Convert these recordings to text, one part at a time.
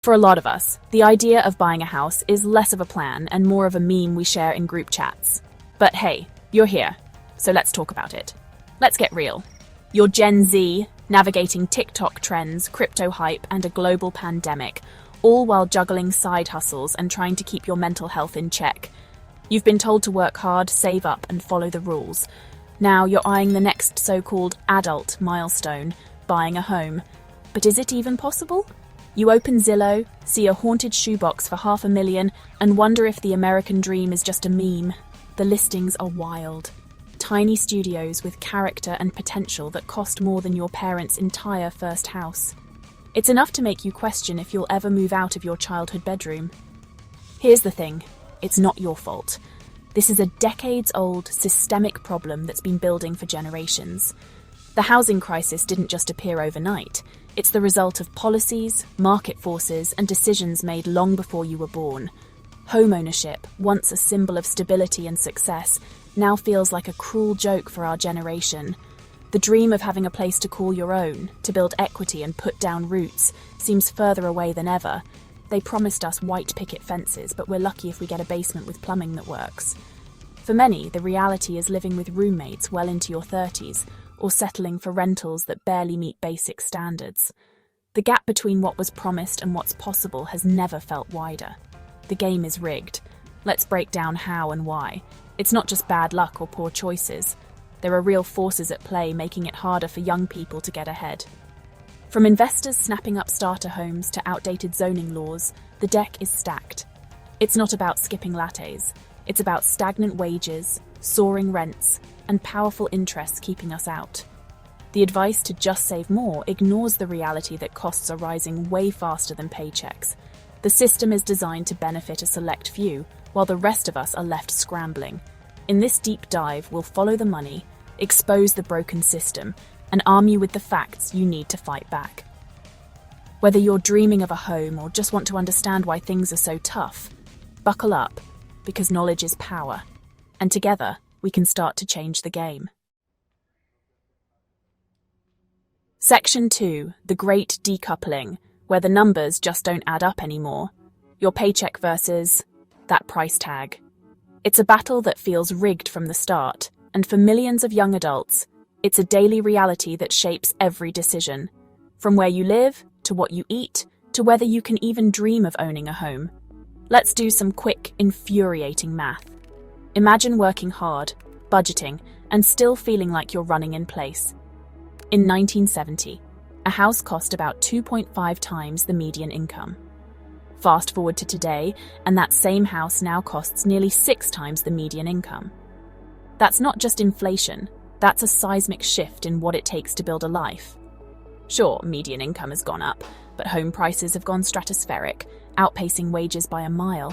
For a lot of us, the idea of buying a house is less of a plan and more of a meme we share in group chats. But hey, you're here, so let's talk about it. Let's get real. You're Gen Z, navigating TikTok trends, crypto hype, and a global pandemic, all while juggling side hustles and trying to keep your mental health in check. You've been told to work hard, save up, and follow the rules. Now you're eyeing the next so-called adult milestone, buying a home. But is it even possible? You open Zillow, see a haunted shoebox for $500,000, and wonder if the American dream is just a meme. The listings are wild. Tiny studios with character and potential that cost more than your parents' entire first house. It's enough to make you question if you'll ever move out of your childhood bedroom. Here's the thing, it's not your fault. This is a decades-old, systemic problem that's been building for generations. The housing crisis didn't just appear overnight. It's the result of policies, market forces, and decisions made long before you were born. Home ownership, once a symbol of stability and success, now feels like a cruel joke for our generation. The dream of having a place to call your own, to build equity and put down roots, seems further away than ever. They promised us white picket fences, but we're lucky if we get a basement with plumbing that works. For many, the reality is living with roommates well into your 30s, or settling for rentals that barely meet basic standards. The gap between what was promised and what's possible has never felt wider. The game is rigged. Let's break down how and why. It's not just bad luck or poor choices. There are real forces at play making it harder for young people to get ahead. From investors snapping up starter homes to outdated zoning laws, the deck is stacked. It's not about skipping lattes. It's about stagnant wages, soaring rents, and powerful interests keeping us out. The advice to just save more ignores the reality that costs are rising way faster than paychecks. The system is designed to benefit a select few, while the rest of us are left scrambling. In this deep dive, we'll follow the money, expose the broken system, and arm you with the facts you need to fight back. Whether you're dreaming of a home or just want to understand why things are so tough, buckle up, because knowledge is power, and together we can start to change the game. Section 2, the Great Decoupling, where the numbers just don't add up anymore. Your paycheck versus that price tag. It's a battle that feels rigged from the start, and for millions of young adults, it's a daily reality that shapes every decision. From where you live, to what you eat, to whether you can even dream of owning a home. Let's do some quick, infuriating math. Imagine working hard, budgeting, and still feeling like you're running in place. In 1970, a house cost about 2.5 times the median income. Fast forward to today, and that same house now costs nearly 6 times the median income. That's not just inflation, that's a seismic shift in what it takes to build a life. Sure, median income has gone up, but home prices have gone stratospheric, outpacing wages by a mile.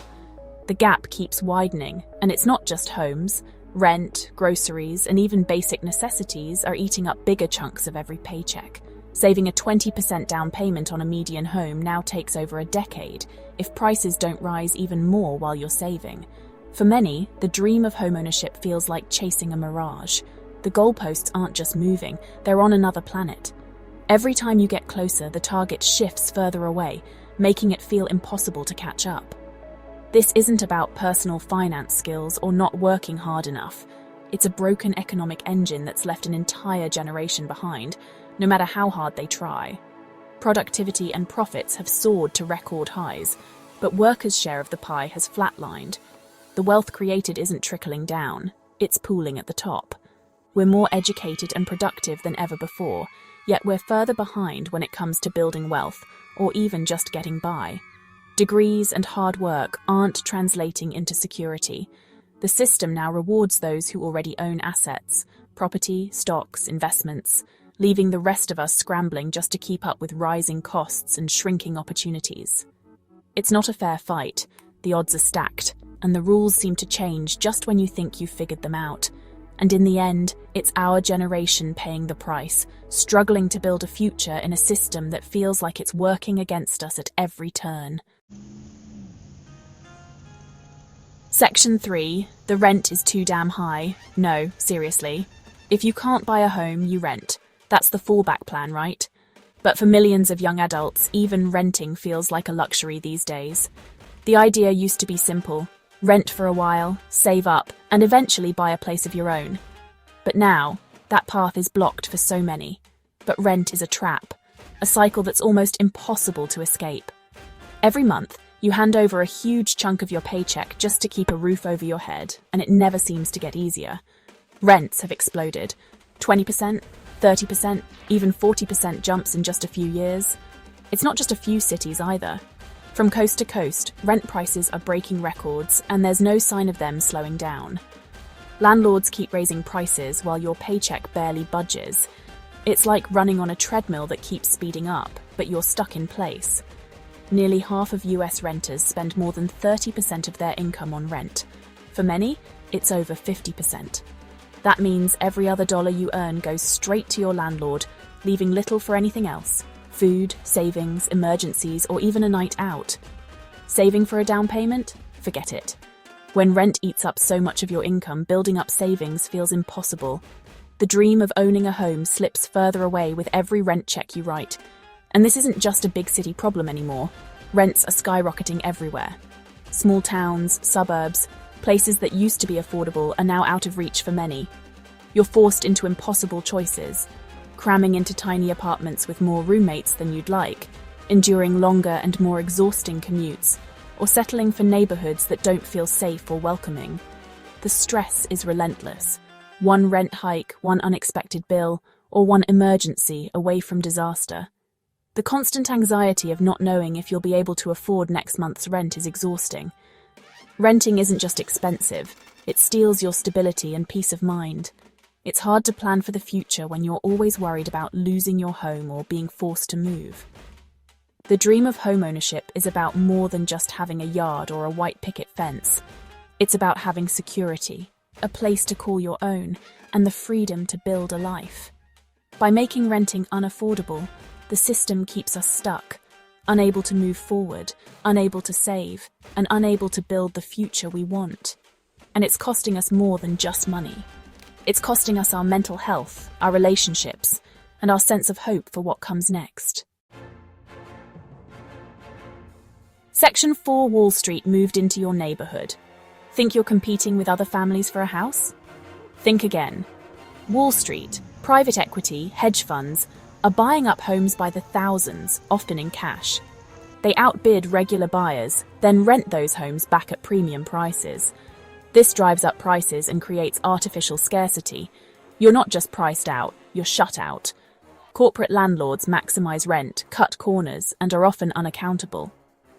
The gap keeps widening, and it's not just homes. Rent, groceries, and even basic necessities are eating up bigger chunks of every paycheck. Saving a 20% down payment on a median home now takes over a decade, if prices don't rise even more while you're saving. For many, the dream of homeownership feels like chasing a mirage. The goalposts aren't just moving, they're on another planet. Every time you get closer, the target shifts further away, making it feel impossible to catch up. This isn't about personal finance skills or not working hard enough. It's a broken economic engine that's left an entire generation behind, no matter how hard they try. Productivity and profits have soared to record highs, but workers' share of the pie has flatlined. The wealth created isn't trickling down, it's pooling at the top. We're more educated and productive than ever before, yet we're further behind when it comes to building wealth, or even just getting by. Degrees and hard work aren't translating into security. The system now rewards those who already own assets, property, stocks, investments, leaving the rest of us scrambling just to keep up with rising costs and shrinking opportunities. It's not a fair fight. The odds are stacked, and the rules seem to change just when you think you've figured them out. And in the end, it's our generation paying the price, struggling to build a future in a system that feels like it's working against us at every turn. Section 3. The rent is too damn high. No, seriously. If you can't buy a home, you rent. That's the fallback plan, right? But for millions of young adults, even renting feels like a luxury these days. The idea used to be simple: rent for a while, save up, and eventually buy a place of your own. But now, that path is blocked for so many. But rent is a trap, a cycle that's almost impossible to escape. Every month, you hand over a huge chunk of your paycheck just to keep a roof over your head, and it never seems to get easier. Rents have exploded. 20%, 30%, even 40% jumps in just a few years. It's not just a few cities either. From coast to coast, rent prices are breaking records, and there's no sign of them slowing down. Landlords keep raising prices while your paycheck barely budges. It's like running on a treadmill that keeps speeding up, but you're stuck in place. Nearly half of US renters spend more than 30% of their income on rent. For many, it's over 50%. That means every other dollar you earn goes straight to your landlord, leaving little for anything else: food, savings, emergencies, or even a night out. Saving for a down payment? Forget it. When rent eats up so much of your income, building up savings feels impossible. The dream of owning a home slips further away with every rent check you write. And this isn't just a big city problem anymore. Rents are skyrocketing everywhere. Small towns, suburbs, places that used to be affordable are now out of reach for many. You're forced into impossible choices: cramming into tiny apartments with more roommates than you'd like, enduring longer and more exhausting commutes, or settling for neighborhoods that don't feel safe or welcoming. The stress is relentless. One rent hike, one unexpected bill, or one emergency away from disaster. The constant anxiety of not knowing if you'll be able to afford next month's rent is exhausting. Renting isn't just expensive, it steals your stability and peace of mind. It's hard to plan for the future when you're always worried about losing your home or being forced to move. The dream of homeownership is about more than just having a yard or a white picket fence. It's about having security, a place to call your own, and the freedom to build a life. By making renting unaffordable, the system keeps us stuck, unable to move forward, unable to save, and unable to build the future we want. And it's costing us more than just money. It's costing us our mental health, our relationships, and our sense of hope for what comes next. Section 4 Wall Street moved into your neighborhood. Think you're competing with other families for a house? Think again. Wall Street, private equity, hedge funds, are buying up homes by the thousands, often in cash. They outbid regular buyers, then rent those homes back at premium prices. This drives up prices and creates artificial scarcity. You're not just priced out, you're shut out. Corporate landlords maximize rent, cut corners, and are often unaccountable.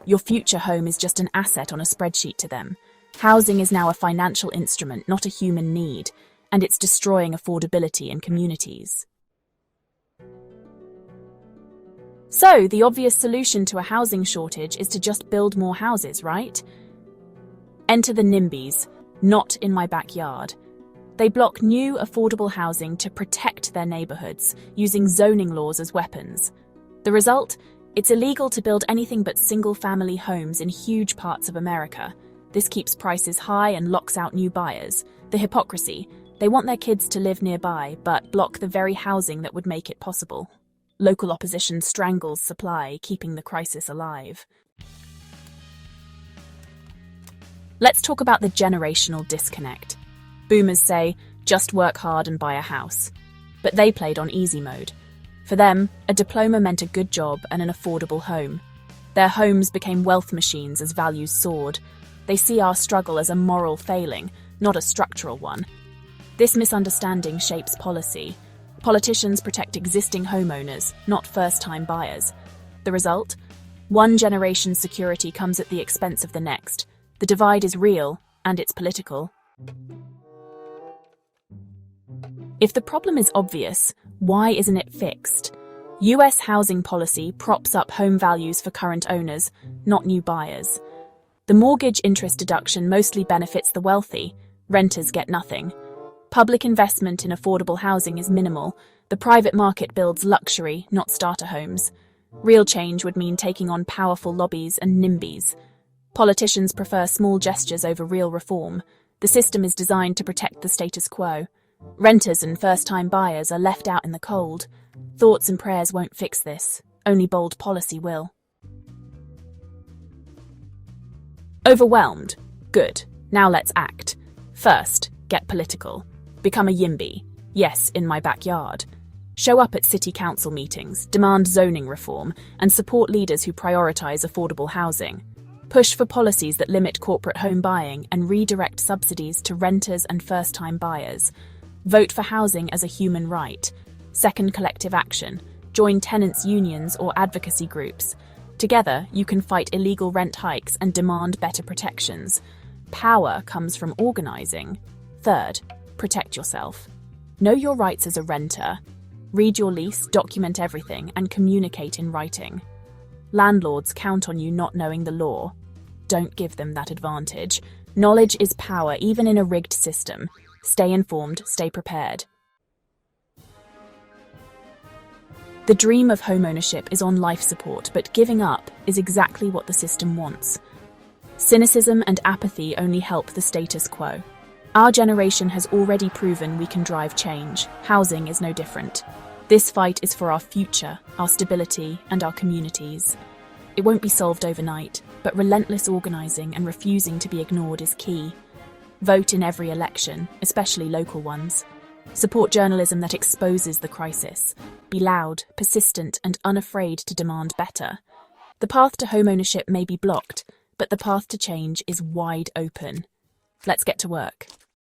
Your future home is just an asset on a spreadsheet to them. Housing is now a financial instrument, not a human need, and it's destroying affordability in communities. So, the obvious solution to a housing shortage is to just build more houses, right? Enter the NIMBYs, not in my backyard. They block new, affordable housing to protect their neighborhoods, using zoning laws as weapons. The result? It's illegal to build anything but single-family homes in huge parts of America. This keeps prices high and locks out new buyers. The hypocrisy: they want their kids to live nearby, but block the very housing that would make it possible. Local opposition strangles supply, keeping the crisis alive. Let's talk about the generational disconnect. Boomers say, just work hard and buy a house. But they played on easy mode. For them, a diploma meant a good job and an affordable home. Their homes became wealth machines as values soared. They see our struggle as a moral failing, not a structural one. This misunderstanding shapes policy. Politicians protect existing homeowners, not first-time buyers. The result? One generation's security comes at the expense of the next. The divide is real, and it's political. If the problem is obvious, why isn't it fixed? US housing policy props up home values for current owners, not new buyers. The mortgage interest deduction mostly benefits the wealthy. Renters get nothing. Public investment in affordable housing is minimal. The private market builds luxury, not starter homes. Real change would mean taking on powerful lobbies and NIMBYs. Politicians prefer small gestures over real reform. The system is designed to protect the status quo. Renters and first-time buyers are left out in the cold. Thoughts and prayers won't fix this. Only bold policy will. Overwhelmed? Good. Now let's act. First, get political. Become a YIMBY. Yes, in my backyard. Show up at city council meetings, demand zoning reform, and support leaders who prioritise affordable housing. Push for policies that limit corporate home buying and redirect subsidies to renters and first-time buyers. Vote for housing as a human right. Second collective action. Join tenants' unions or advocacy groups. Together, you can fight illegal rent hikes and demand better protections. Power comes from organising. Third, protect yourself. Know your rights as a renter. Read your lease, document everything, and communicate in writing. Landlords count on you not knowing the law. Don't give them that advantage. Knowledge is power, even in a rigged system. Stay informed, stay prepared. The dream of homeownership is on life support, but giving up is exactly what the system wants. Cynicism and apathy only help the status quo. Our generation has already proven we can drive change. Housing is no different. This fight is for our future, our stability, and our communities. It won't be solved overnight, but relentless organising and refusing to be ignored is key. Vote in every election, especially local ones. Support journalism that exposes the crisis. Be loud, persistent, and unafraid to demand better. The path to homeownership may be blocked, but the path to change is wide open. Let's get to work.